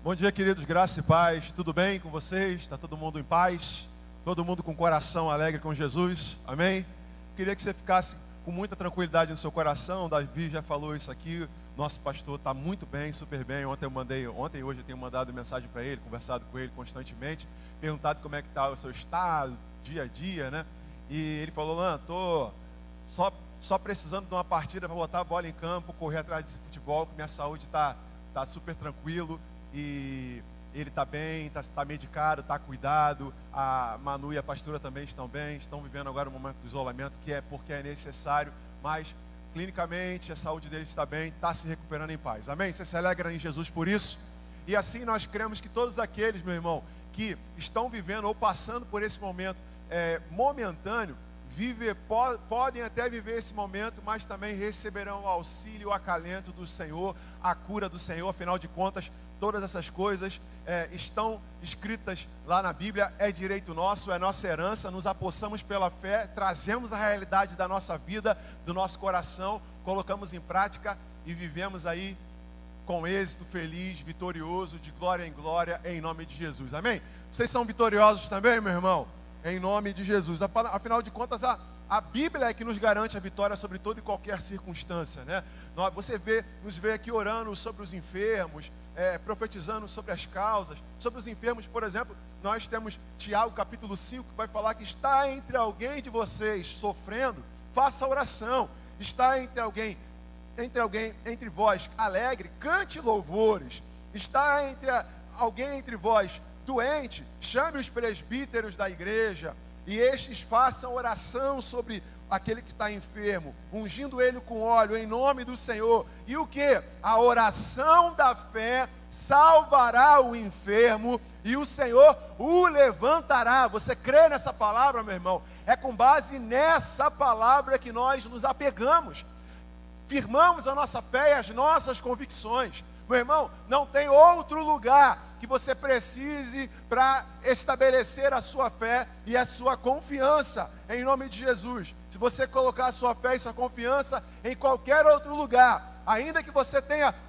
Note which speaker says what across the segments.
Speaker 1: Bom dia, queridos, graça e paz. Tudo bem com vocês? Está todo mundo em paz? Todo mundo com coração alegre com Jesus? Amém? Queria que você ficasse com muita tranquilidade no seu coração. Davi já falou isso aqui. Nosso pastor está muito bem, super bem. Ontem e hoje eu tenho mandado mensagem para ele, conversado com ele constantemente, perguntado como é que está o seu estado, dia a dia, né? E ele falou: Lan, tô só precisando de uma partida para botar a bola em campo, correr atrás desse futebol, que minha saúde está super tranquilo. E ele está bem, está medicado, está cuidado. A Manu e a pastora também estão bem, estão vivendo agora um momento de isolamento, que é porque é necessário, mas clinicamente a saúde deles está bem, está se recuperando em paz. Amém? Você se alegra em Jesus por isso? E assim nós cremos que todos aqueles, meu irmão, que estão vivendo ou passando por esse momento momentâneo, podem até viver esse momento, mas também receberão o auxílio, o acalento do Senhor, a cura do Senhor. Afinal de contas, todas essas coisas estão escritas lá na Bíblia, é direito nosso, é nossa herança. Nos apossamos pela fé, trazemos a realidade da nossa vida, do nosso coração, colocamos em prática e vivemos aí com êxito, feliz, vitorioso, de glória em glória, em nome de Jesus. Amém? Vocês são vitoriosos também, meu irmão? Em nome de Jesus. Afinal de contas, a Bíblia é que nos garante a vitória sobre toda e qualquer circunstância, né? Você nos vê aqui orando sobre os enfermos, profetizando sobre as causas. Sobre os enfermos, por exemplo, nós temos Tiago capítulo 5, que vai falar que está entre alguém de vocês sofrendo, faça oração. Está entre vós alegre, cante louvores. Está alguém entre vós doente, chame os presbíteros da igreja, e estes façam oração sobre aquele que está enfermo, ungindo ele com óleo em nome do Senhor. E o que? A oração da fé salvará o enfermo, e o Senhor o levantará. Você crê nessa palavra, meu irmão? É com base nessa palavra que nós nos apegamos, firmamos a nossa fé e as nossas convicções. Meu irmão, não tem outro lugar que você precise para estabelecer a sua fé e a sua confiança, em nome de Jesus. Se você colocar a sua fé e sua confiança em qualquer outro lugar, ainda que você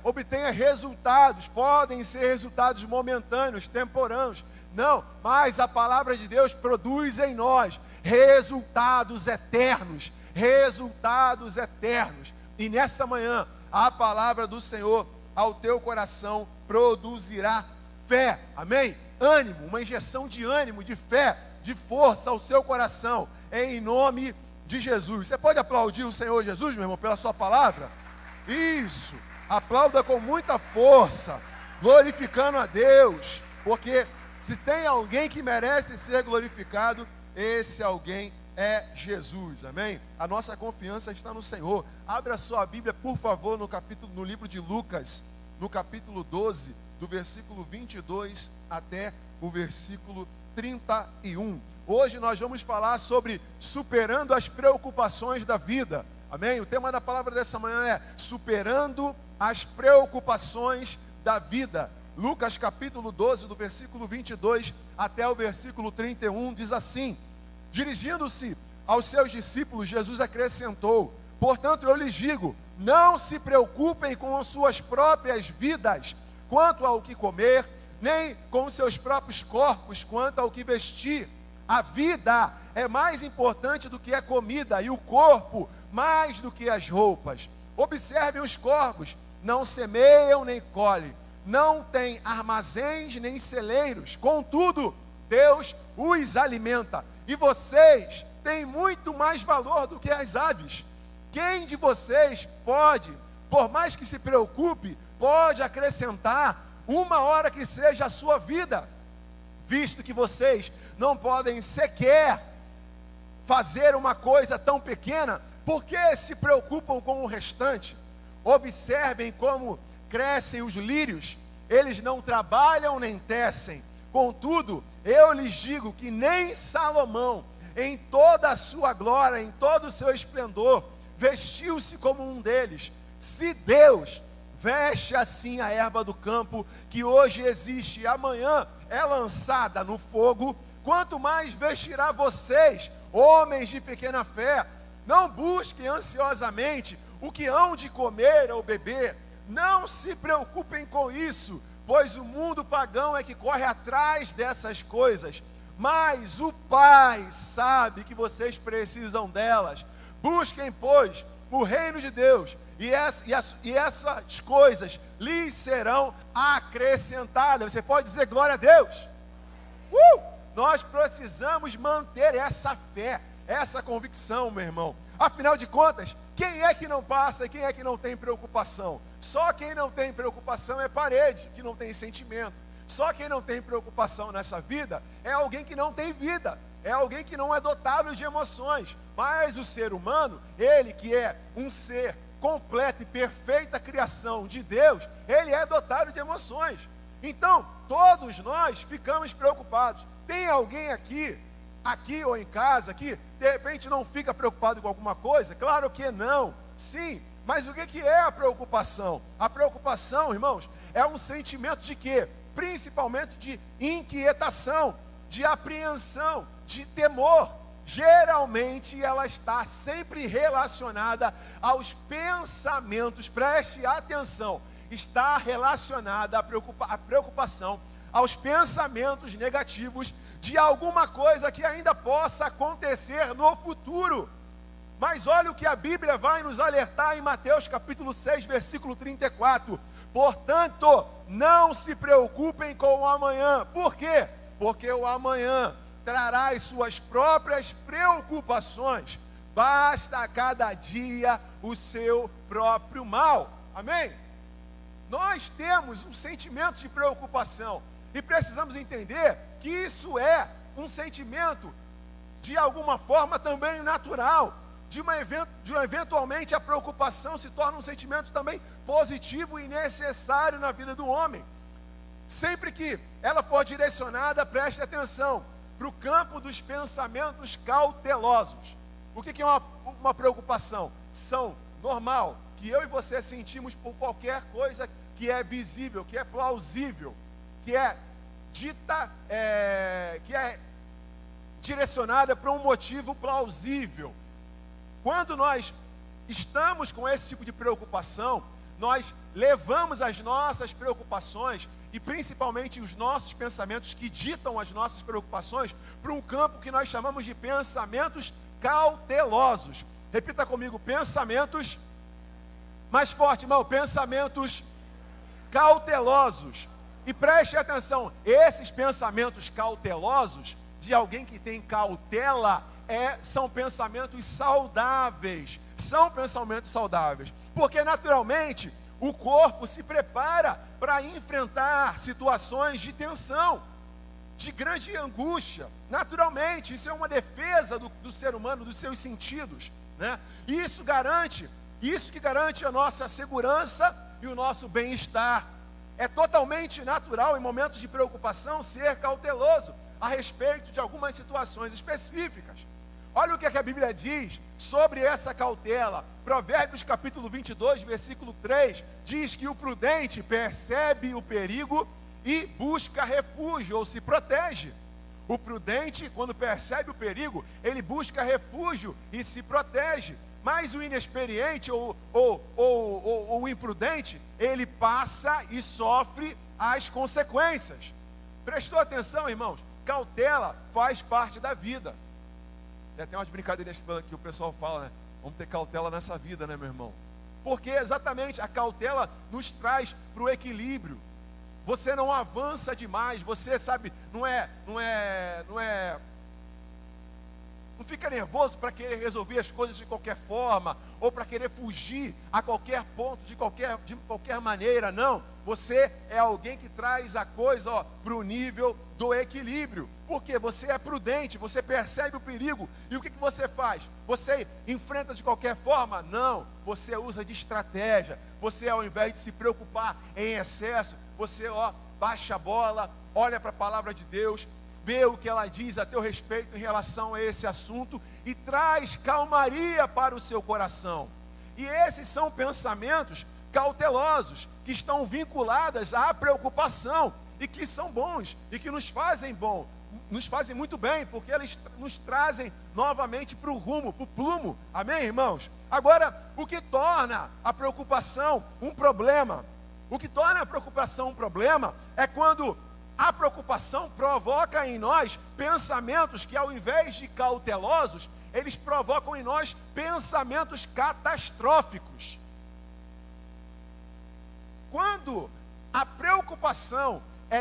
Speaker 1: obtenha resultados, podem ser resultados momentâneos, temporâneos, não, mas a palavra de Deus produz em nós resultados eternos, e nessa manhã, a palavra do Senhor ao teu coração produzirá fé, amém? Ânimo, uma injeção de ânimo, de fé, de força ao seu coração, em nome de Jesus. Você pode aplaudir o Senhor Jesus, meu irmão, pela sua palavra? Isso, aplauda com muita força, glorificando a Deus, porque se tem alguém que merece ser glorificado, esse alguém é Jesus, amém? A nossa confiança está no Senhor. Abra sua Bíblia, por favor, no livro de Lucas, no capítulo 12, do versículo 22 até o versículo 31. Hoje nós vamos falar sobre superando as preocupações da vida, amém? O tema da palavra dessa manhã é superando as preocupações da vida. Lucas capítulo 12, do versículo 22 até o versículo 31, diz assim: dirigindo-se aos seus discípulos, Jesus acrescentou: portanto eu lhes digo, não se preocupem com as suas próprias vidas, quanto ao que comer, nem com os seus próprios corpos, quanto ao que vestir. A vida é mais importante do que a comida, e o corpo mais do que as roupas. Observem os corvos, não semeiam nem colhem, não têm armazéns nem celeiros, contudo, Deus os alimenta. E vocês têm muito mais valor do que as aves. Quem de vocês pode, por mais que se preocupe, pode acrescentar uma hora que seja a sua vida? Visto que vocês não podem sequer fazer uma coisa tão pequena, por que se preocupam com o restante? Observem como crescem os lírios, eles não trabalham nem tecem. Contudo, eu lhes digo que nem Salomão, em toda a sua glória, em todo o seu esplendor, vestiu-se como um deles. Se Deus veste assim a erva do campo, que hoje existe e amanhã é lançada no fogo, quanto mais vestirá vocês, homens de pequena fé. Não busquem ansiosamente o que hão de comer ou beber, não se preocupem com isso, pois o mundo pagão é que corre atrás dessas coisas, mas o Pai sabe que vocês precisam delas. Busquem, pois, o reino de Deus, e essas coisas lhes serão acrescentadas. Você pode dizer glória a Deus? Nós precisamos manter essa fé, essa convicção, meu irmão. Afinal de contas, quem é que não passa e quem é que não tem preocupação? Só quem não tem preocupação é parede, que não tem sentimento. Só quem não tem preocupação nessa vida é alguém que não tem vida, é alguém que não é dotado de emoções. Mas o ser humano, ele que é um ser completa e perfeita criação de Deus, ele é dotado de emoções. Então, todos nós ficamos preocupados. Tem alguém aqui ou em casa, que de repente não fica preocupado com alguma coisa? Claro que não, sim, mas o que é a preocupação? A preocupação, irmãos, é um sentimento de quê? Principalmente de inquietação, de apreensão, de temor. Geralmente ela está sempre relacionada aos pensamentos, preste atenção, está relacionada a preocupação aos pensamentos negativos de alguma coisa que ainda possa acontecer no futuro. Mas olha o que a Bíblia vai nos alertar em Mateus capítulo 6, versículo 34. Portanto, não se preocupem com o amanhã. Por quê? Porque o amanhã trará as suas próprias preocupações. Basta a cada dia o seu próprio mal. Amém? Nós temos um sentimento de preocupação e precisamos entender que isso é um sentimento de alguma forma também natural. Eventualmente a preocupação se torna um sentimento também positivo e necessário na vida do homem. Sempre que ela for direcionada, preste atenção, para o campo dos pensamentos cautelosos. O que é uma preocupação? São normal, que eu e você sentimos por qualquer coisa que é visível, que é plausível, que é dita, que é direcionada para um motivo plausível. Quando nós estamos com esse tipo de preocupação, nós levamos as nossas preocupações e principalmente os nossos pensamentos que ditam as nossas preocupações para um campo que nós chamamos de pensamentos cautelosos. Repita comigo, pensamentos, mais forte, irmão, pensamentos cautelosos. E preste atenção, esses pensamentos cautelosos, de alguém que tem cautela, são pensamentos saudáveis. São pensamentos saudáveis, porque naturalmente o corpo se prepara para enfrentar situações de tensão, de grande angústia. Naturalmente, isso é uma defesa do ser humano, dos seus sentidos, né? Isso que garante a nossa segurança e o nosso bem-estar. É totalmente natural em momentos de preocupação ser cauteloso a respeito de algumas situações específicas. Olha o que a Bíblia diz sobre essa cautela. Provérbios capítulo 22, versículo 3, diz que o prudente percebe o perigo e busca refúgio, ou se protege. O prudente, quando percebe o perigo, ele busca refúgio e se protege. Mas o inexperiente ou o imprudente, ele passa e sofre as consequências. Prestou atenção, irmãos? Cautela faz parte da vida. Tem até umas brincadeiras que o pessoal fala, né? Vamos ter cautela nessa vida, né, meu irmão? Porque exatamente a cautela nos traz para o equilíbrio. Você não avança demais, você sabe, não fica nervoso para querer resolver as coisas de qualquer forma, ou para querer fugir a qualquer ponto, de qualquer maneira, não. Você é alguém que traz a coisa para o nível do equilíbrio, porque você é prudente, você percebe o perigo, e o que você faz? Você enfrenta de qualquer forma? Não, você usa de estratégia. Você, ao invés de se preocupar em excesso, você baixa a bola, olha para a palavra de Deus, vê o que ela diz a teu respeito em relação a esse assunto e traz calmaria para o seu coração. E esses são pensamentos cautelosos, que estão vinculados à preocupação e que são bons e que nos fazem muito bem, porque eles nos trazem novamente para o rumo, para o plumo. Amém, irmãos? Agora, o que torna a preocupação um problema O que torna a preocupação um problema é quando a preocupação provoca em nós pensamentos que, ao invés de cautelosos, eles provocam em nós pensamentos catastróficos. Quando a preocupação é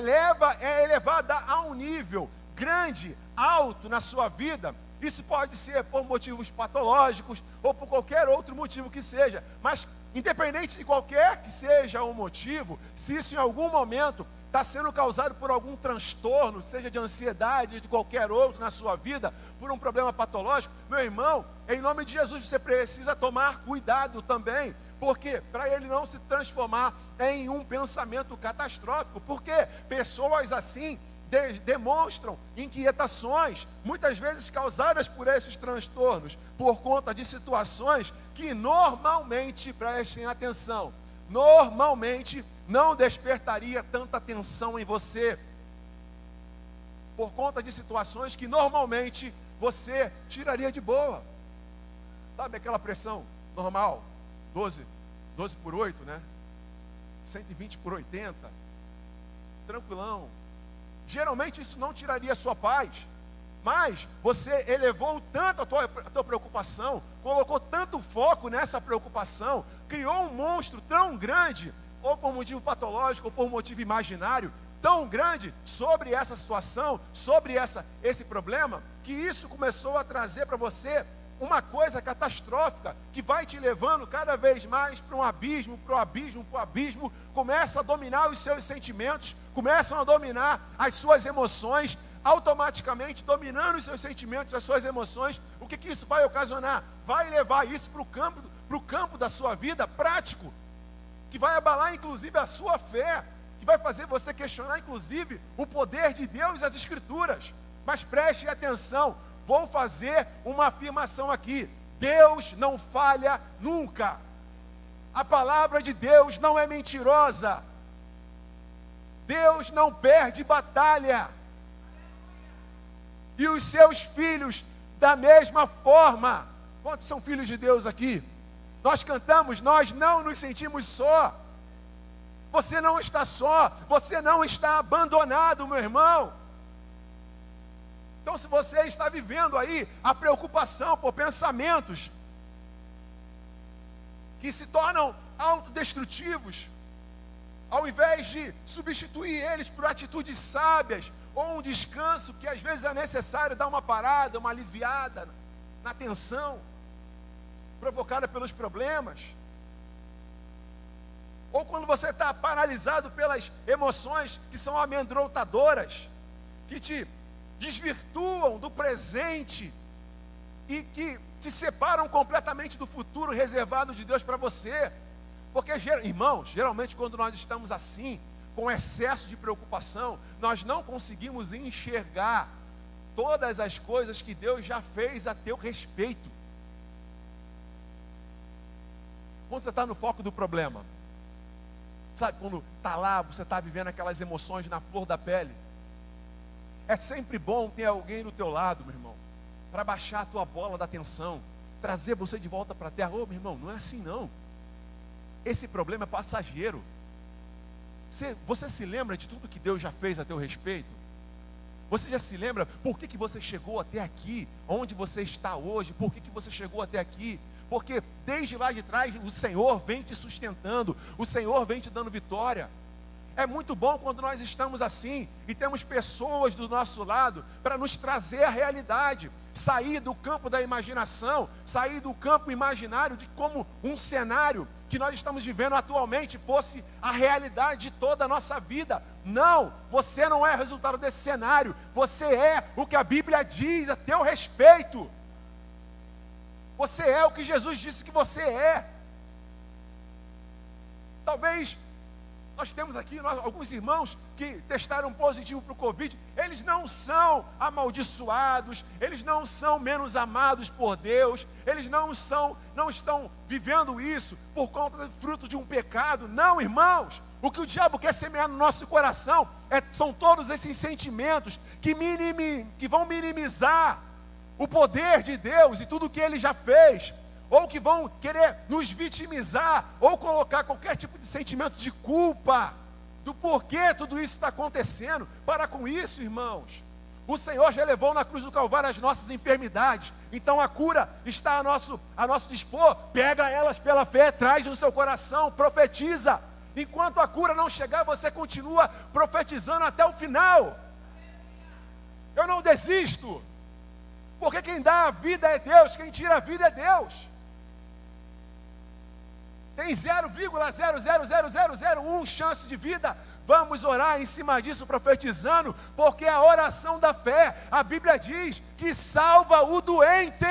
Speaker 1: elevada a um nível grande, alto na sua vida, isso pode ser por motivos patológicos ou por qualquer outro motivo que seja, mas independente de qualquer que seja o motivo, se isso em algum momento está sendo causado por algum transtorno, seja de ansiedade, de qualquer outro na sua vida, por um problema patológico, meu irmão, em nome de Jesus você precisa tomar cuidado também, porque para ele não se transformar em um pensamento catastrófico, porque pessoas assim demonstram inquietações, muitas vezes causadas por esses transtornos, por conta de situações que normalmente, prestem atenção, normalmente não despertaria tanta atenção em você, por conta de situações que normalmente você tiraria de boa. Sabe aquela pressão normal, 12 por 8, né? 120 por 80, tranquilão. Geralmente isso não tiraria a sua paz, mas você elevou tanto a tua preocupação, colocou tanto foco nessa preocupação, criou um monstro tão grande, ou por motivo patológico, ou por motivo imaginário, tão grande sobre essa situação, sobre esse problema, que isso começou a trazer para você uma coisa catastrófica, que vai te levando cada vez mais para um abismo, começa a dominar os seus sentimentos, começam a dominar as suas emoções, automaticamente dominando os seus sentimentos, as suas emoções. O que isso vai ocasionar? Vai levar isso para o campo da sua vida prático, que vai abalar inclusive a sua fé, que vai fazer você questionar inclusive o poder de Deus e as Escrituras. Mas preste atenção, vou fazer uma afirmação aqui: Deus não falha nunca. A palavra de Deus não é mentirosa. Deus não perde batalha. E os seus filhos da mesma forma. Quantos são filhos de Deus aqui? Nós cantamos, nós não nos sentimos só. Você não está só, você não está abandonado, meu irmão. Então, se você está vivendo aí a preocupação por pensamentos que se tornam autodestrutivos, ao invés de substituir eles por atitudes sábias, ou um descanso que às vezes é necessário, dar uma parada, uma aliviada na tensão provocada pelos problemas, ou quando você está paralisado pelas emoções que são amedrontadoras, que te desvirtuam do presente e que te separam completamente do futuro reservado de Deus para você. Porque, irmãos, geralmente quando nós estamos assim, com excesso de preocupação, nós não conseguimos enxergar todas as coisas que Deus já fez a teu respeito. Quando você está no foco do problema, sabe, quando está lá, você está vivendo aquelas emoções na flor da pele, é sempre bom ter alguém do teu lado, meu irmão, para baixar a tua bola da tensão, trazer você de volta para a terra. Ô, meu irmão, não é assim não. Esse problema é passageiro. Você se lembra de tudo que Deus já fez a teu respeito? Você já se lembra por que você chegou até aqui? Onde você está hoje? Por que você chegou até aqui? Porque desde lá de trás o Senhor vem te sustentando, o Senhor vem te dando vitória. É muito bom quando nós estamos assim e temos pessoas do nosso lado para nos trazer a realidade, sair do campo da imaginação, sair do campo imaginário de como um cenário que nós estamos vivendo atualmente fosse a realidade de toda a nossa vida. Não, você não é resultado desse cenário, você é o que a Bíblia diz a teu respeito. Você é o que Jesus disse que você é. Talvez nós temos aqui alguns irmãos que testaram positivo para o Covid. Eles não são amaldiçoados, eles não são menos amados por Deus, eles não estão vivendo isso por conta do fruto de um pecado. Não, irmãos, o que o diabo quer semear no nosso coração são todos esses sentimentos que vão minimizar o poder de Deus e tudo que Ele já fez. ou que vão querer nos vitimizar, ou colocar qualquer tipo de sentimento de culpa, do porquê tudo isso está acontecendo. Para com isso, irmãos. O Senhor já levou na cruz do Calvário as nossas enfermidades, então a cura está a nosso dispor. Pega elas pela fé, traz no seu coração, profetiza. Enquanto a cura não chegar, você continua profetizando até o final. Eu não desisto, porque quem dá a vida é Deus, quem tira a vida é Deus. Tem 0,00001 chance de vida. Vamos orar em cima disso, profetizando, porque a oração da fé, a Bíblia diz que salva o doente.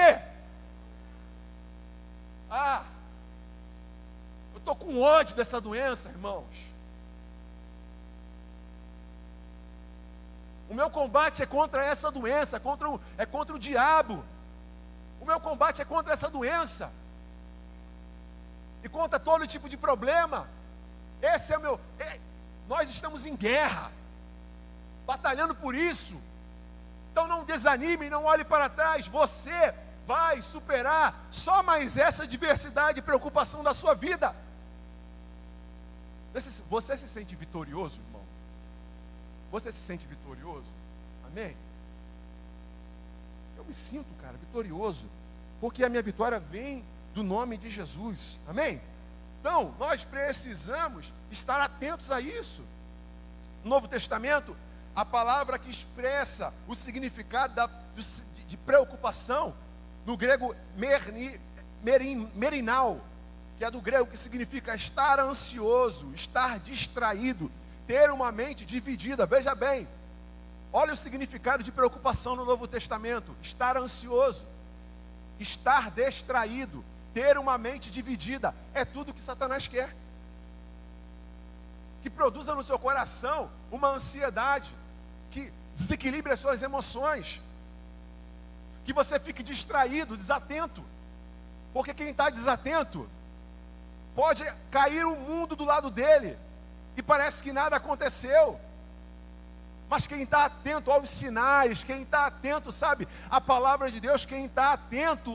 Speaker 1: Eu estou com ódio dessa doença, irmãos. O meu combate é contra essa doença, é contra o diabo. O meu combate é contra essa doença. E contra todo tipo de problema. Esse é o meu... Nós estamos em guerra, batalhando por isso. Então não desanime, não olhe para trás. Você vai superar só mais essa diversidade e preocupação da sua vida. Você se sente vitorioso, irmão? Você se sente vitorioso? Amém? Eu me sinto, cara, vitorioso, porque a minha vitória vem do nome de Jesus. Amém? Então, nós precisamos estar atentos a isso. No Novo Testamento, a palavra que expressa o significado de preocupação, no grego merinal, que é do grego que significa estar ansioso, estar distraído, ter uma mente dividida. Veja bem, olha o significado de preocupação no Novo Testamento: estar ansioso, estar distraído, ter uma mente dividida. É tudo que Satanás quer. Que produza no seu coração uma ansiedade, que desequilibre as suas emoções, que você fique distraído, desatento. Porque quem está desatento, pode cair o mundo do lado dele, e parece que nada aconteceu. Mas quem está atento aos sinais, quem está atento, sabe, à palavra de Deus, quem está atento,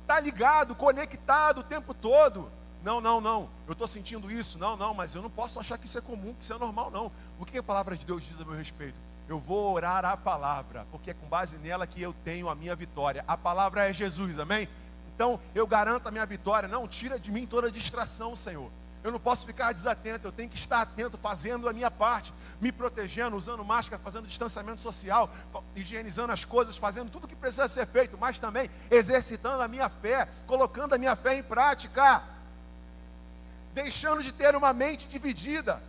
Speaker 1: está ligado, conectado o tempo todo. Não, eu estou sentindo isso. Não, mas eu não posso achar que isso é comum, que isso é normal, não. O que a palavra de Deus diz a meu respeito? Eu vou orar a palavra, porque é com base nela que eu tenho a minha vitória. A palavra é Jesus, amém? Então, eu garanto a minha vitória. Não, tira de mim toda distração, Senhor. Eu não posso ficar desatento, eu tenho que estar atento, fazendo a minha parte, me protegendo, usando máscara, fazendo distanciamento social, higienizando as coisas, fazendo tudo o que precisa ser feito, mas também exercitando a minha fé, colocando a minha fé em prática, deixando de ter uma mente dividida.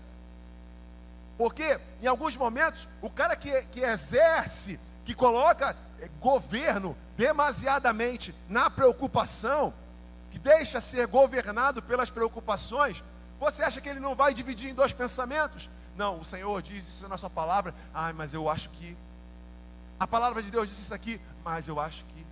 Speaker 1: Porque em alguns momentos, o cara que exerce, que coloca governo demasiadamente na preocupação, que deixa ser governado pelas preocupações, você acha que ele não vai dividir em dois pensamentos? Não, o Senhor diz isso na sua palavra. Mas eu acho que a palavra de Deus diz isso aqui, mas eu acho que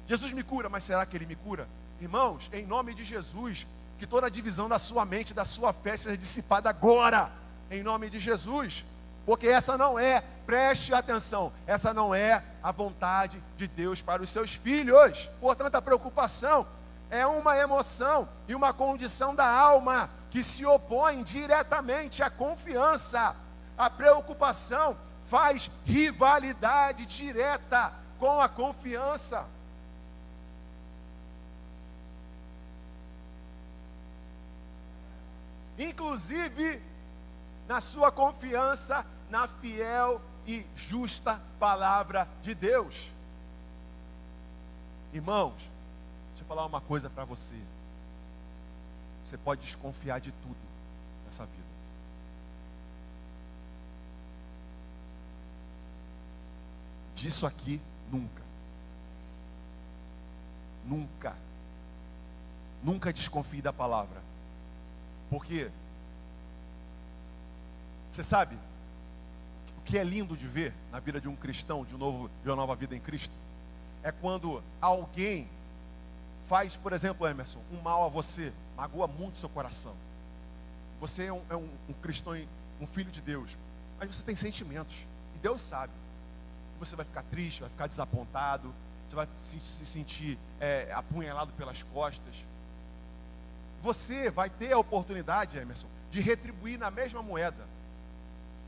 Speaker 1: Jesus me cura, mas será que Ele me cura? Irmãos, em nome de Jesus, que toda a divisão da sua mente, da sua fé seja dissipada agora, em nome de Jesus. Porque essa não é, preste atenção, essa não é a vontade de Deus para os seus filhos. Portanto, a preocupação é uma emoção e uma condição da alma que se opõe diretamente à confiança. A preocupação faz rivalidade direta com a confiança. Inclusive, na sua confiança na fiel e justa palavra de Deus. Irmãos, deixa eu falar uma coisa para você. Você pode desconfiar de tudo nessa vida. Disso aqui, nunca. Nunca desconfie da palavra. Porque, você sabe, o que é lindo de ver na vida de um cristão, de uma nova vida em Cristo, é quando alguém faz, por exemplo, Emerson, um mal a você, magoa muito seu coração. Você é um cristão, um filho de Deus, mas você tem sentimentos, e Deus sabe. Você vai ficar triste, vai ficar desapontado, você vai se sentir apunhalado pelas costas. Você vai ter a oportunidade, Emerson, de retribuir na mesma moeda.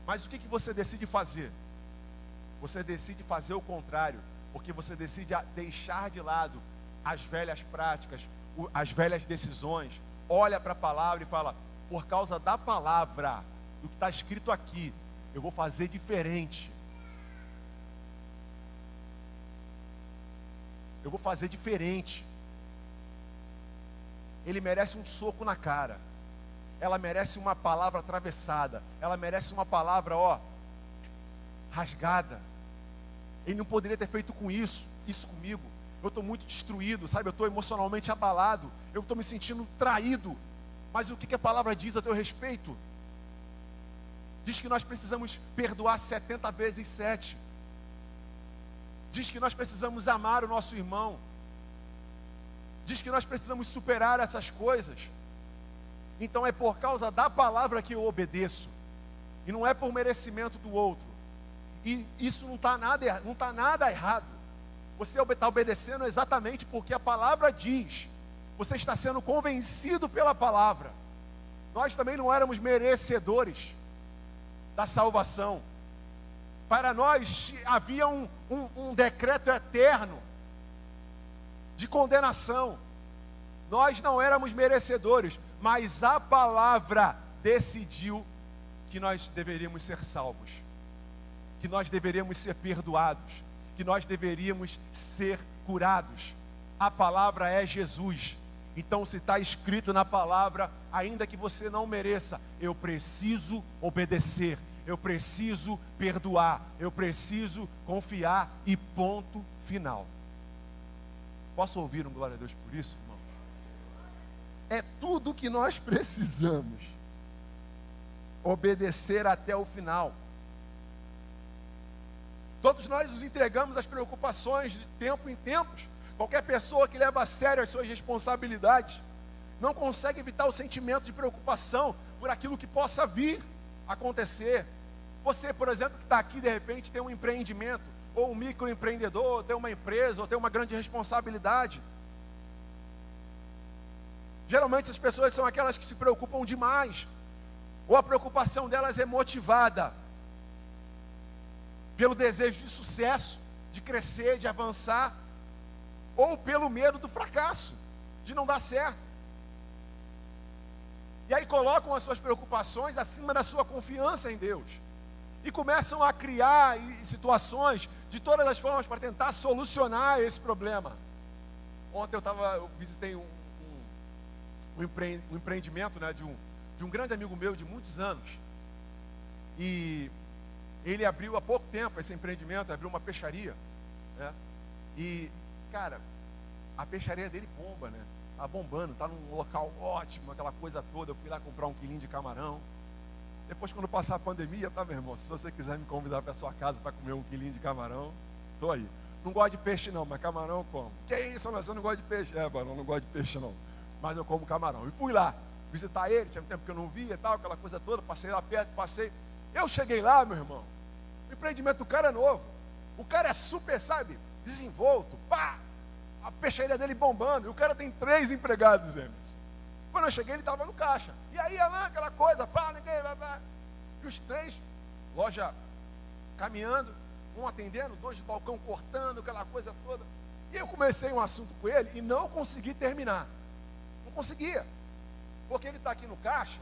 Speaker 1: Mas o que você decide fazer? Você decide fazer o contrário, porque você decide deixar de lado as velhas práticas, as velhas decisões. Olha para a palavra e fala: por causa da palavra, do que está escrito aqui, eu vou fazer diferente. Eu vou fazer diferente. Ele merece um soco na cara. Ela merece uma palavra atravessada. Ela merece uma palavra, rasgada. Ele não poderia ter feito isso comigo. Eu estou muito destruído, sabe? Eu estou emocionalmente abalado. Eu estou me sentindo traído. Mas o que a palavra diz a teu respeito? Diz que nós precisamos perdoar 70 vezes 7. Diz que nós precisamos amar o nosso irmão. Diz que nós precisamos superar essas coisas. Então é por causa da palavra que eu obedeço. E não é por merecimento do outro. E isso não está nada errado. Você está obedecendo exatamente porque a palavra diz. Você está sendo convencido pela palavra. Nós também não éramos merecedores da salvação. Para nós havia um decreto eterno de condenação. Nós não éramos merecedores, mas a palavra decidiu que nós deveríamos ser salvos, que nós deveríamos ser perdoados, que nós deveríamos ser curados. A palavra é Jesus. Então, se está escrito na palavra, ainda que você não mereça, eu preciso obedecer, eu preciso perdoar, eu preciso confiar e ponto final. Posso ouvir um glória a Deus por isso, irmãos? É tudo que nós precisamos. Obedecer até o final. Todos nós nos entregamos às preocupações de tempo em tempos. Qualquer pessoa que leva a sério as suas responsabilidades não consegue evitar o sentimento de preocupação por aquilo que possa vir a acontecer. Você, por exemplo, que está aqui, de repente tem um empreendimento, ou um microempreendedor, ou tem uma empresa, ou tem uma grande responsabilidade. Geralmente essas pessoas são aquelas que se preocupam demais, ou a preocupação delas é motivada pelo desejo de sucesso, de crescer, de avançar, ou pelo medo do fracasso, de não dar certo. E aí colocam as suas preocupações acima da sua confiança em Deus. E começam a criar situações de todas as formas para tentar solucionar esse problema. Ontem eu visitei um empreendimento, né, de um grande amigo meu de muitos anos. E ele abriu há pouco tempo esse empreendimento, abriu uma peixaria, né? E, cara, a peixaria dele bomba, né? Tá bombando, tá num local ótimo, aquela coisa toda. Eu fui lá comprar 1 quilinho de camarão. Depois, quando passar a pandemia, tá, meu irmão? Se você quiser me convidar para sua casa para comer 1 quilinho de camarão, tô aí. Não gosto de peixe não, mas camarão eu como. Que isso, mas eu não gosto de peixe. Mano, eu não gosto de peixe não, mas eu como camarão. E fui lá visitar ele, tinha tempo que eu não via e tal, aquela coisa toda. Passei lá perto, Eu cheguei lá, meu irmão, o empreendimento do cara é novo. O cara é super, sabe, desenvolto, pá! A peixaria dele bombando. E o cara tem 3 empregados, Emerson. Quando eu cheguei, ele estava no caixa. E aí, Alain, aquela coisa, pá, ninguém, pá. E os 3, loja caminhando, um atendendo, 2 de balcão cortando, aquela coisa toda. E eu comecei um assunto com ele e não consegui terminar. Não conseguia. Porque ele está aqui no caixa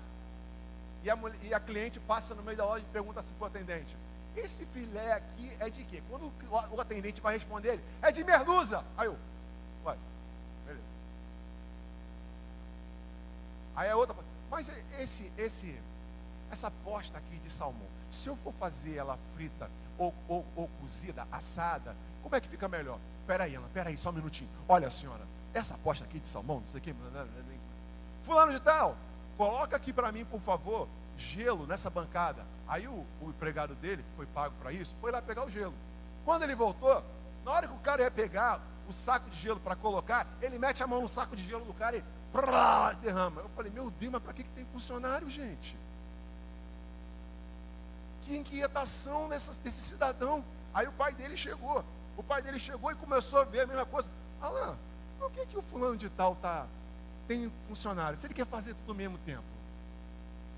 Speaker 1: e a cliente passa no meio da loja e pergunta assim para o atendente: esse filé aqui é de quê? Quando o atendente vai responder ele: é de merluza. Aí eu, ué, beleza. Aí a outra fala: mas essa posta aqui de salmão, se eu for fazer ela frita ou cozida, assada, como é que fica melhor? Peraí, só um minutinho. Olha, senhora, essa posta aqui de salmão, não sei o que, fulano de tal, coloca aqui para mim, por favor, gelo nessa bancada. Aí o empregado dele, que foi pago para isso, foi lá pegar o gelo. Quando ele voltou, na hora que o cara ia pegar o saco de gelo para colocar, ele mete a mão no saco de gelo do cara e derrama. Eu falei: meu Deus, mas para que tem funcionário, gente? Que inquietação desse cidadão. Aí o pai dele chegou. O pai dele chegou e começou a ver a mesma coisa. Alain, por que o fulano de tal tem funcionário? Se ele quer fazer tudo ao mesmo tempo.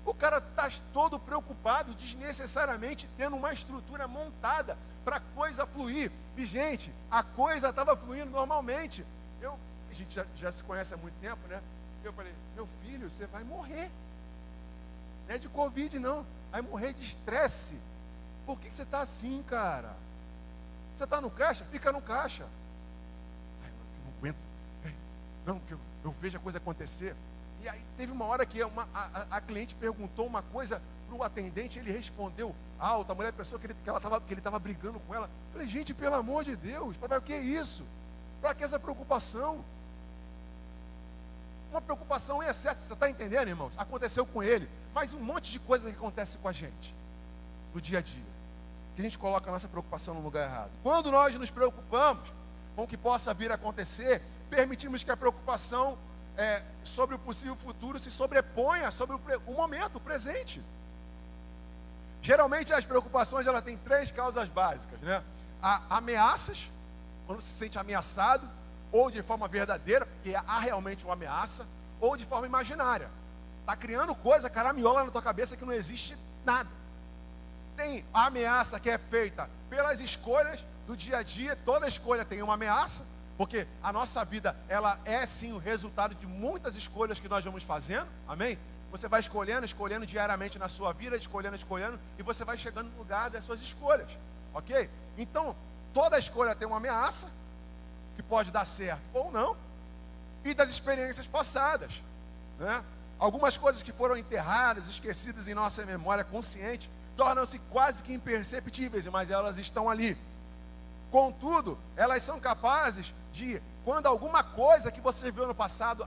Speaker 1: O cara está todo preocupado, desnecessariamente, tendo uma estrutura montada para a coisa fluir. E, gente, a coisa estava fluindo normalmente. A gente já se conhece há muito tempo, né? Eu falei, meu filho, você vai morrer. Não é de Covid, não. Vai morrer de estresse. Por que você está assim, cara? Você está no caixa? Fica no caixa. Ai, eu não aguento. Não, que eu vejo a coisa acontecer. E aí teve uma hora que a cliente perguntou uma coisa para o atendente, ele respondeu alto, a mulher pensou que ele estava brigando com ela. Eu falei, gente, pelo amor de Deus, papai, o que é isso? Para que essa preocupação? Uma preocupação em excesso, você está entendendo, irmãos? Aconteceu com ele, mas um monte de coisa que acontece com a gente, no dia a dia, que a gente coloca a nossa preocupação no lugar errado. Quando nós nos preocupamos com o que possa vir a acontecer, permitimos que a preocupação sobre o possível futuro se sobreponha sobre o momento, o presente. Geralmente as preocupações ela tem 3 causas básicas, né? Ameaças, quando se sente ameaçado, ou de forma verdadeira, porque há realmente uma ameaça, ou de forma imaginária. Está criando coisa, caramiola na tua cabeça que não existe nada. Tem a ameaça que é feita pelas escolhas do dia a dia, toda escolha tem uma ameaça, porque a nossa vida, ela é sim o resultado de muitas escolhas que nós vamos fazendo, amém? Você vai escolhendo diariamente na sua vida, escolhendo, e você vai chegando no lugar das suas escolhas, ok? Então, toda escolha tem uma ameaça, que pode dar certo ou não, e das experiências passadas, né? Algumas coisas que foram enterradas, esquecidas em nossa memória consciente, tornam-se quase que imperceptíveis, mas elas estão ali. Contudo, elas são capazes de, quando alguma coisa que você viveu no passado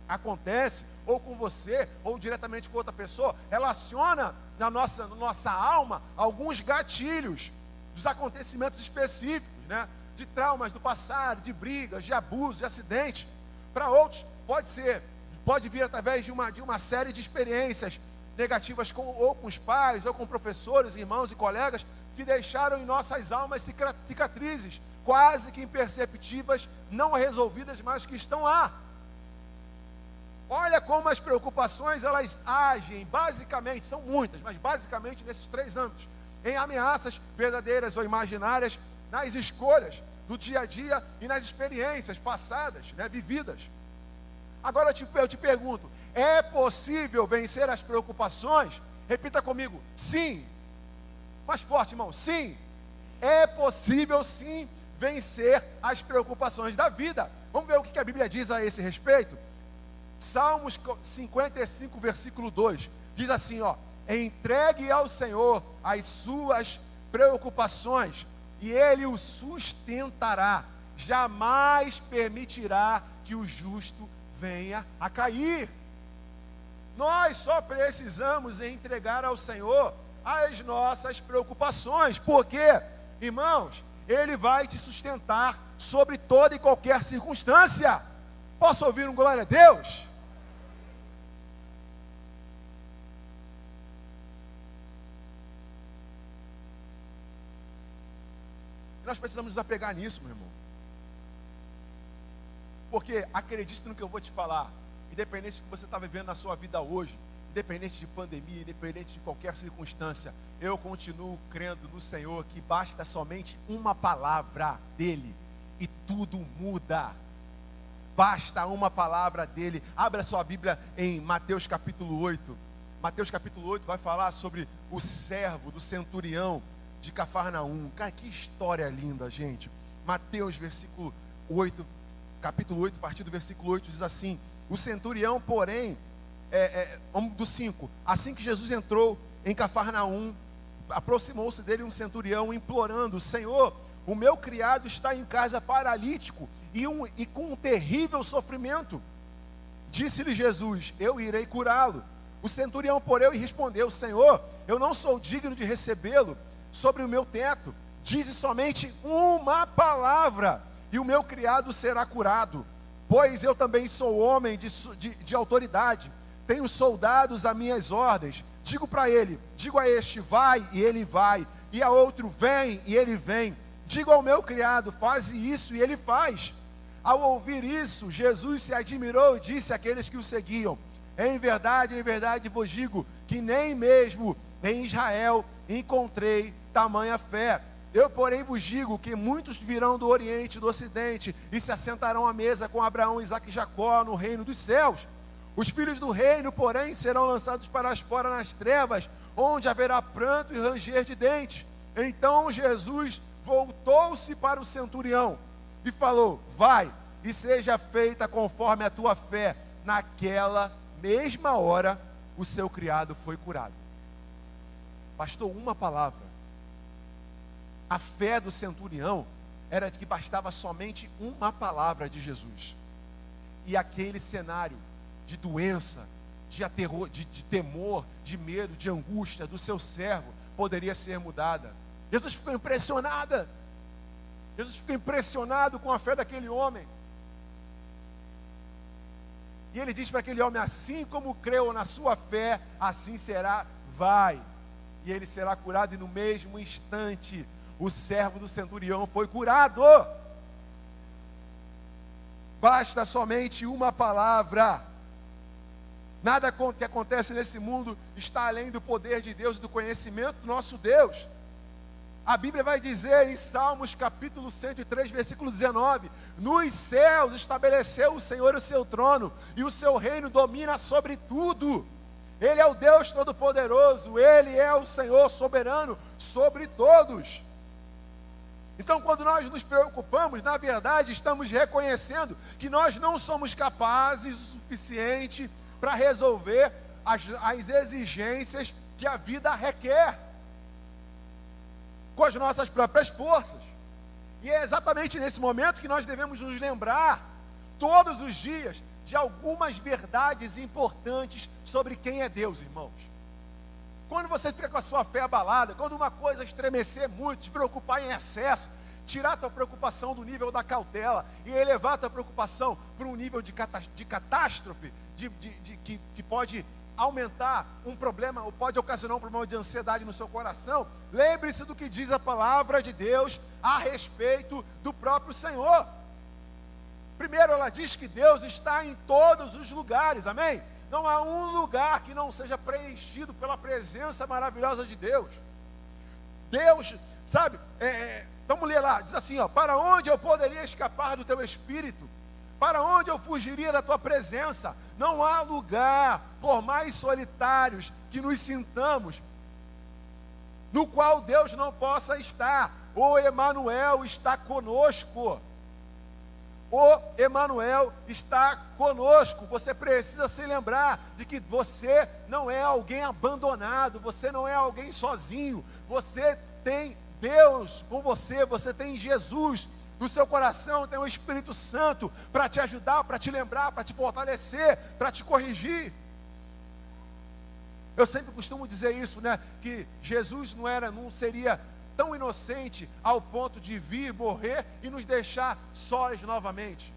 Speaker 1: acontece, ou com você, ou diretamente com outra pessoa, relaciona na nossa alma alguns gatilhos dos acontecimentos específicos, né? De traumas do passado, de brigas, de abusos, de acidentes. Para outros, pode vir através de uma série de experiências negativas ou com os pais, ou com professores, irmãos e colegas, que deixaram em nossas almas cicatrizes, quase que imperceptíveis, não resolvidas, mas que estão lá. Olha como as preocupações, elas agem, basicamente, são muitas, mas basicamente nesses 3 âmbitos, em ameaças verdadeiras ou imaginárias, nas escolhas do dia a dia e nas experiências passadas, né, vividas. Agora eu te pergunto, é possível vencer as preocupações? Repita comigo, sim. Mais forte, irmão, sim. É possível sim vencer as preocupações da vida. Vamos ver o que a Bíblia diz a esse respeito? Salmos 55, versículo 2, diz assim, ó: entregue ao Senhor as suas preocupações, e Ele o sustentará, jamais permitirá que o justo venha a cair. Nós só precisamos entregar ao Senhor as nossas preocupações, porque, irmãos, Ele vai te sustentar sobre toda e qualquer circunstância. Posso ouvir um glória a Deus? Nós precisamos nos apegar nisso, meu irmão. Porque acredite no que eu vou te falar, independente do que você está vivendo na sua vida hoje, independente de pandemia, independente de qualquer circunstância, eu continuo crendo no Senhor, que basta somente uma palavra dEle e tudo muda. Basta uma palavra dEle. Abra sua Bíblia em Mateus capítulo 8. Mateus capítulo 8 vai falar sobre o servo do centurião de Cafarnaum. Cara, que história linda, gente. Mateus capítulo 8, a partir do versículo 8, diz assim: o centurião, porém, vamos do 5. Assim que Jesus entrou em Cafarnaum, aproximou-se dele um centurião, implorando: Senhor, o meu criado está em casa paralítico e com um terrível sofrimento. Disse-lhe Jesus: eu irei curá-lo. O centurião, porém, respondeu: Senhor, eu não sou digno de recebê-lo sobre o meu teto. Dize somente uma palavra e o meu criado será curado, pois eu também sou homem de autoridade, tenho soldados a minhas ordens. Digo a este, vai, e ele vai, e a outro, vem, e ele vem, Digo ao meu criado, faze isso, e ele faz. Ao ouvir isso, Jesus se admirou e disse àqueles que o seguiam: em verdade vos digo, que nem mesmo em Israel encontrei tamanha fé. Eu, porém, vos digo que muitos virão do Oriente e do Ocidente e se assentarão à mesa com Abraão, Isaque e Jacó no reino dos céus. Os filhos do reino, porém, serão lançados para fora nas trevas, onde haverá pranto e ranger de dentes. Então Jesus voltou-se para o centurião e falou: vai, e seja feita conforme a tua fé. Naquela mesma hora, o seu criado foi curado. Bastou uma palavra. A fé do centurião era de que bastava somente uma palavra de Jesus. E aquele cenário de doença, de temor, de medo, de angústia do seu servo poderia ser mudada. Jesus ficou impressionado com a fé daquele homem. E ele diz para aquele homem: assim como creu na sua fé, assim será, vai. E ele será curado, e no mesmo instante, o servo do centurião foi curado. Basta somente uma palavra. Nada que acontece nesse mundo está além do poder de Deus e do conhecimento do nosso Deus. A Bíblia vai dizer em Salmos capítulo 103, versículo 19: nos céus estabeleceu o Senhor o seu trono, e o seu reino domina sobre tudo. Ele é o Deus Todo-Poderoso, Ele é o Senhor soberano sobre todos. Então, quando nós nos preocupamos, na verdade, estamos reconhecendo que nós não somos capazes o suficiente para resolver as exigências que a vida requer com as nossas próprias forças. E é exatamente nesse momento que nós devemos nos lembrar, todos os dias, de algumas verdades importantes sobre quem é Deus, irmãos. Quando você fica com a sua fé abalada, quando uma coisa estremecer muito, te preocupar em excesso, tirar a tua preocupação do nível da cautela e elevar a tua preocupação para um nível de catástrofe, que pode aumentar um problema, ou pode ocasionar um problema de ansiedade no seu coração, lembre-se do que diz a palavra de Deus a respeito do próprio Senhor. Primeiro, ela diz que Deus está em todos os lugares, amém? Não há um lugar que não seja preenchido pela presença maravilhosa de Deus. Deus, sabe, vamos ler lá, diz assim, para onde eu poderia escapar do teu Espírito? Para onde eu fugiria da tua presença? Não há lugar, por mais solitários que nos sintamos, no qual Deus não possa estar. O Emanuel está conosco. O Emanuel está conosco. Você precisa se lembrar de que você não é alguém abandonado, você não é alguém sozinho, você tem Deus com você, você tem Jesus. No seu coração tem o Espírito Santo para te ajudar, para te lembrar, para te fortalecer, para te corrigir. Eu sempre costumo dizer isso, né? Que Jesus não seria tão inocente ao ponto de vir, morrer e nos deixar sós novamente.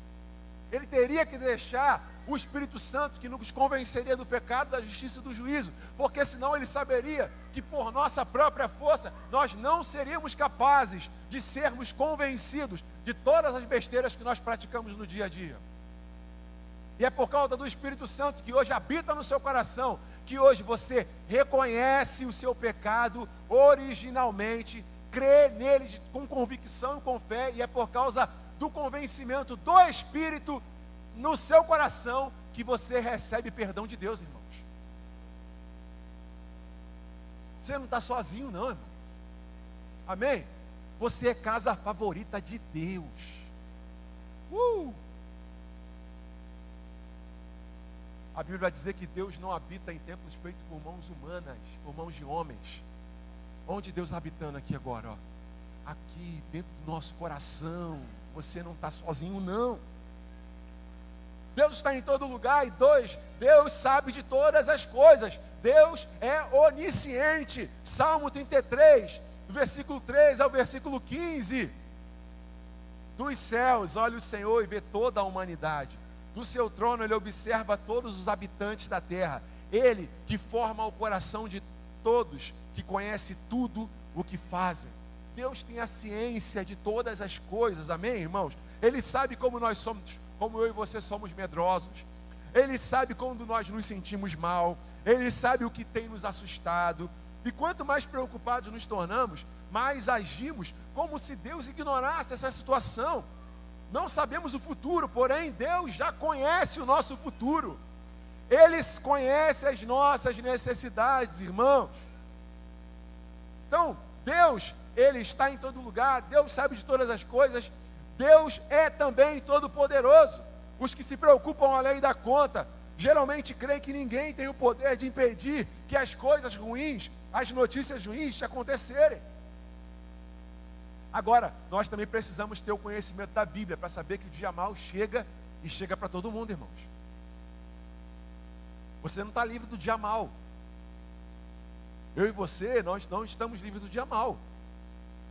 Speaker 1: Ele teria que deixar o Espírito Santo que nos convenceria do pecado, da justiça e do juízo, porque senão ele saberia que por nossa própria força nós não seríamos capazes de sermos convencidos de todas as besteiras que nós praticamos no dia a dia. E é por causa do Espírito Santo que hoje habita no seu coração, que hoje você reconhece o seu pecado originalmente, crê nele com convicção e com fé, e é por causa do convencimento do Espírito no seu coração que você recebe perdão de Deus, irmãos. Você não está sozinho não, irmão. Amém? Você é casa favorita de Deus. A Bíblia vai dizer que Deus não habita em templos feitos por mãos humanas, por mãos de homens. Onde Deus está habitando aqui agora? Aqui, dentro do nosso coração. Você não está sozinho não. Deus está em todo lugar. E Deus sabe de todas as coisas. Deus é onisciente. Salmo 33, do versículo 3 ao versículo 15. Dos céus olha o Senhor e vê toda a humanidade. Do seu trono ele observa todos os habitantes da terra. Ele que forma o coração de todos, que conhece tudo o que fazem. Deus tem a ciência de todas as coisas, amém, irmãos? Ele sabe como nós somos, como eu e você somos medrosos. Ele sabe quando nós nos sentimos mal. Ele sabe o que tem nos assustado. E quanto mais preocupados nos tornamos, mais agimos como se Deus ignorasse essa situação. Não sabemos o futuro, porém Deus já conhece o nosso futuro. Ele conhece as nossas necessidades, irmãos. Então, Deus, Ele está em todo lugar. Deus sabe de todas as coisas. Deus é também todo-poderoso. Os que se preocupam além da conta, geralmente creem que ninguém tem o poder de impedir que as coisas ruins, as notícias ruins te acontecerem. Agora, nós também precisamos ter o conhecimento da Bíblia para saber que o dia mau chega e chega para todo mundo, irmãos. Você não está livre do dia mau. Eu e você, nós não estamos livres do dia mau.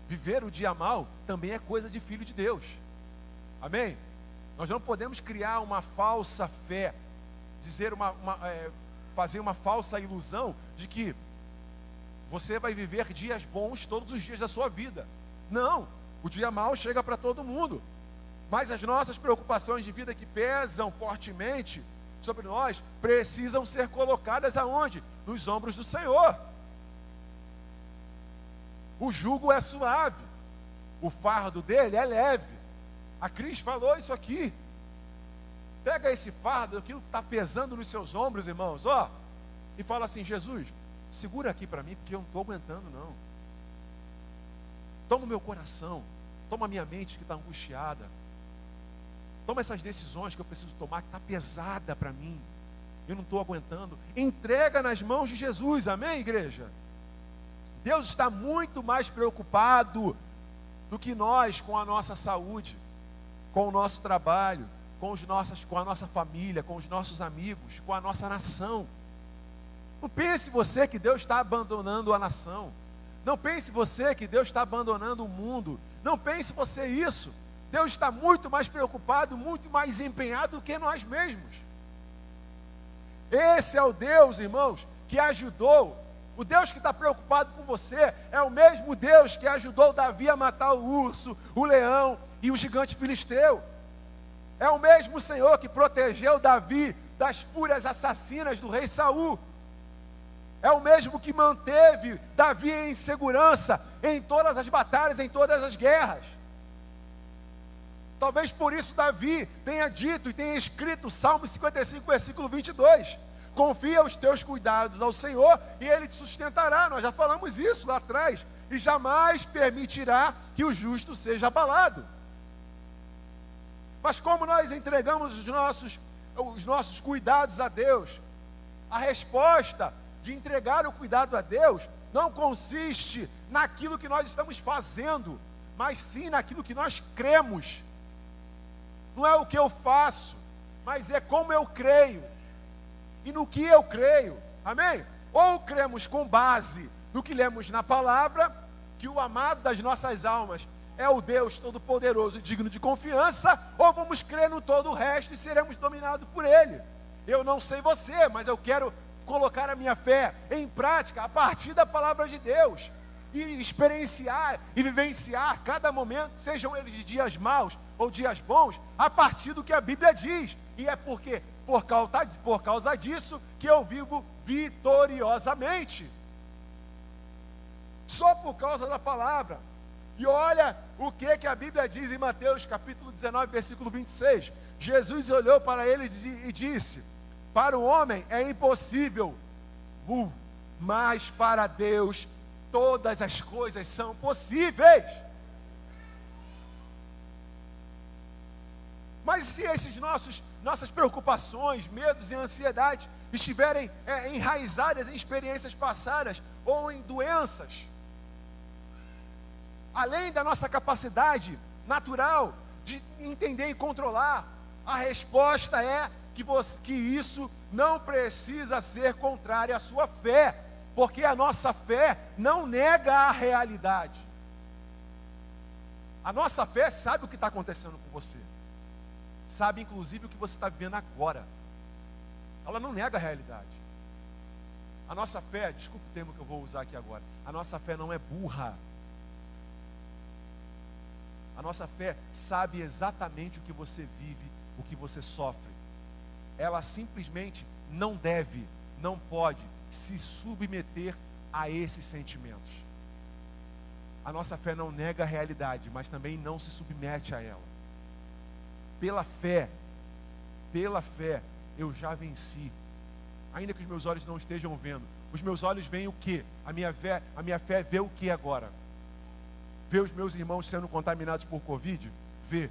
Speaker 1: Viver o dia mau também é coisa de filho de Deus. Amém? Nós não podemos criar uma falsa fé, fazer uma falsa ilusão de que você vai viver dias bons todos os dias da sua vida. Não, o dia mau chega para todo mundo. Mas as nossas preocupações de vida que pesam fortemente sobre nós, precisam ser colocadas aonde? Nos ombros do Senhor. O jugo é suave, o fardo dele é leve. A Cris falou isso aqui. Pega esse fardo, aquilo que está pesando nos seus ombros, irmãos, ó, e fala assim: Jesus, segura aqui para mim, porque eu não estou aguentando não. Toma o meu coração, toma a minha mente que está angustiada, toma essas decisões que eu preciso tomar, que está pesada para mim, eu não estou aguentando. Entrega nas mãos de Jesus, amém, igreja? Deus está muito mais preocupado do que nós com a nossa saúde, com o nosso trabalho, com a nossa família, com os nossos amigos, com a nossa nação. Não pense você que Deus está abandonando a nação. Não pense você que Deus está abandonando o mundo. Não pense você isso. Deus está muito mais preocupado, muito mais empenhado do que nós mesmos. Esse é o Deus, irmãos, que ajudou. O Deus que está preocupado com você é o mesmo Deus que ajudou Davi a matar o urso, o leão e o gigante filisteu. É o mesmo Senhor que protegeu Davi das fúrias assassinas do rei Saul. É o mesmo que manteve Davi em segurança em todas as batalhas, em todas as guerras. Talvez por isso Davi tenha dito e tenha escrito o Salmo 55, versículo 22. Confia os teus cuidados ao Senhor e Ele te sustentará. Nós já falamos isso lá atrás. E jamais permitirá que o justo seja abalado. Mas como nós entregamos os nossos cuidados a Deus, a resposta de entregar o cuidado a Deus não consiste naquilo que nós estamos fazendo, mas sim naquilo que nós cremos. Não é o que eu faço, mas é como eu creio e no que eu creio, amém? Ou cremos com base no que lemos na palavra, que o amado das nossas almas é o Deus Todo-Poderoso e digno de confiança, ou vamos crer no todo o resto e seremos dominados por Ele. Eu não sei você, mas eu quero colocar a minha fé em prática a partir da palavra de Deus, e experienciar e vivenciar cada momento, sejam eles de dias maus ou dias bons, a partir do que a Bíblia diz. E é porque, por causa disso, que eu vivo vitoriosamente. Só por causa da palavra. E olha o que a Bíblia diz em Mateus capítulo 19, versículo 26. Jesus olhou para eles e disse: para o homem é impossível, mas para Deus todas as coisas são possíveis. Mas se esses nossas preocupações, medos e ansiedades estiverem enraizadas em experiências passadas ou em doenças, além da nossa capacidade natural de entender e controlar, a resposta é que isso não precisa ser contrário à sua fé, porque a nossa fé não nega a realidade. A nossa fé sabe o que está acontecendo com você, sabe inclusive o que você está vivendo agora. Ela não nega a realidade. A nossa fé, desculpe o termo que eu vou usar aqui agora, a nossa fé não é burra. A nossa fé sabe exatamente o que você vive, o que você sofre. Ela simplesmente não deve, não pode se submeter a esses sentimentos. A nossa fé não nega a realidade, mas também não se submete a ela. Pela fé, eu já venci. Ainda que os meus olhos não estejam vendo. Os meus olhos veem o quê? A minha fé vê o que agora? Vê os meus irmãos sendo contaminados por Covid? Vê.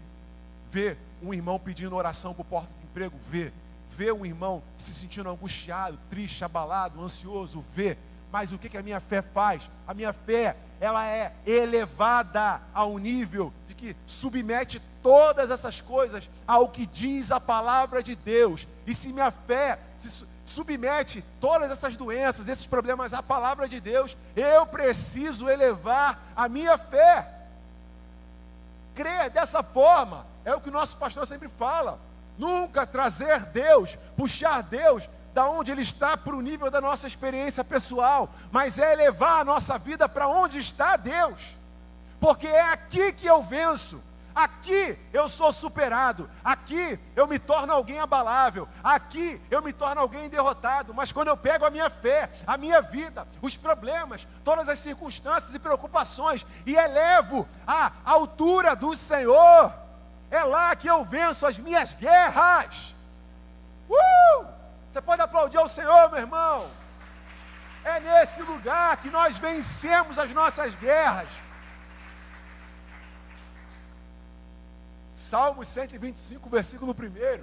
Speaker 1: Vê um irmão pedindo oração por porta de emprego? Vê. Vê um irmão se sentindo angustiado, triste, abalado, ansioso? Vê. Mas o que a minha fé faz? A minha fé, ela é elevada ao nível de que submete todas essas coisas ao que diz a palavra de Deus. E se minha fé se submete todas essas doenças, esses problemas à palavra de Deus, eu preciso elevar a minha fé. Crer dessa forma é o que o nosso pastor sempre fala. Nunca trazer Deus, puxar Deus da onde Ele está para o nível da nossa experiência pessoal, mas é elevar a nossa vida para onde está Deus, porque é aqui que eu venço, aqui eu sou superado, aqui eu me torno alguém abalável, aqui eu me torno alguém derrotado. Mas quando eu pego a minha fé, a minha vida, os problemas, todas as circunstâncias e preocupações e elevo à altura do Senhor, é lá que eu venço as minhas guerras. Você pode aplaudir ao Senhor, meu irmão? É nesse lugar que nós vencemos as nossas guerras. Salmos 125, versículo 1.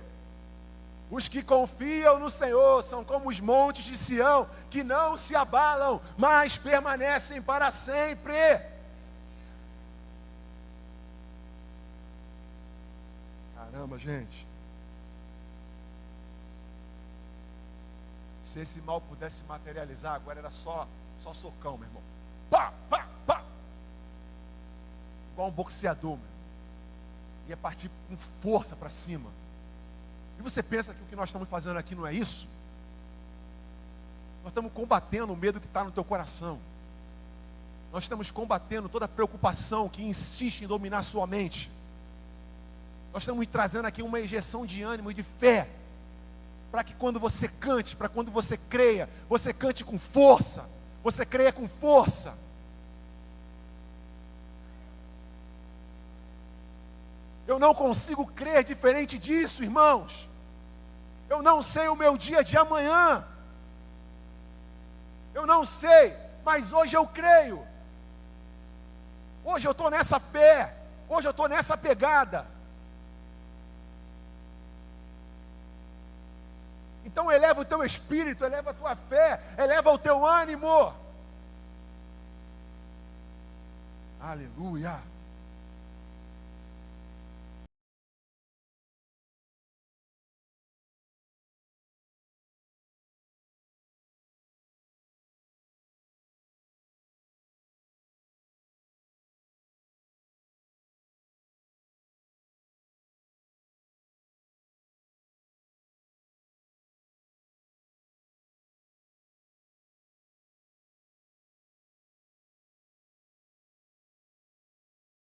Speaker 1: Os que confiam no Senhor são como os montes de Sião, que não se abalam, mas permanecem para sempre. Caramba, gente. Se esse mal pudesse materializar, agora era só socão, meu irmão. Pá, pá, pá. Igual um boxeador, meu. Ia partir com força para cima. E você pensa que o que nós estamos fazendo aqui não é isso? Nós estamos combatendo o medo que está no teu coração. Nós estamos combatendo toda a preocupação que insiste em dominar sua mente. Nós estamos trazendo aqui uma injeção de ânimo e de fé, para que quando você cante, para quando você creia, você cante com força, você creia com força. Eu não consigo crer diferente disso, irmãos. Eu não sei o meu dia de amanhã. Eu não sei, mas hoje eu creio. Hoje eu estou nessa fé, hoje eu estou nessa pegada. Então eleva o teu espírito, eleva a tua fé, eleva o teu ânimo. Aleluia.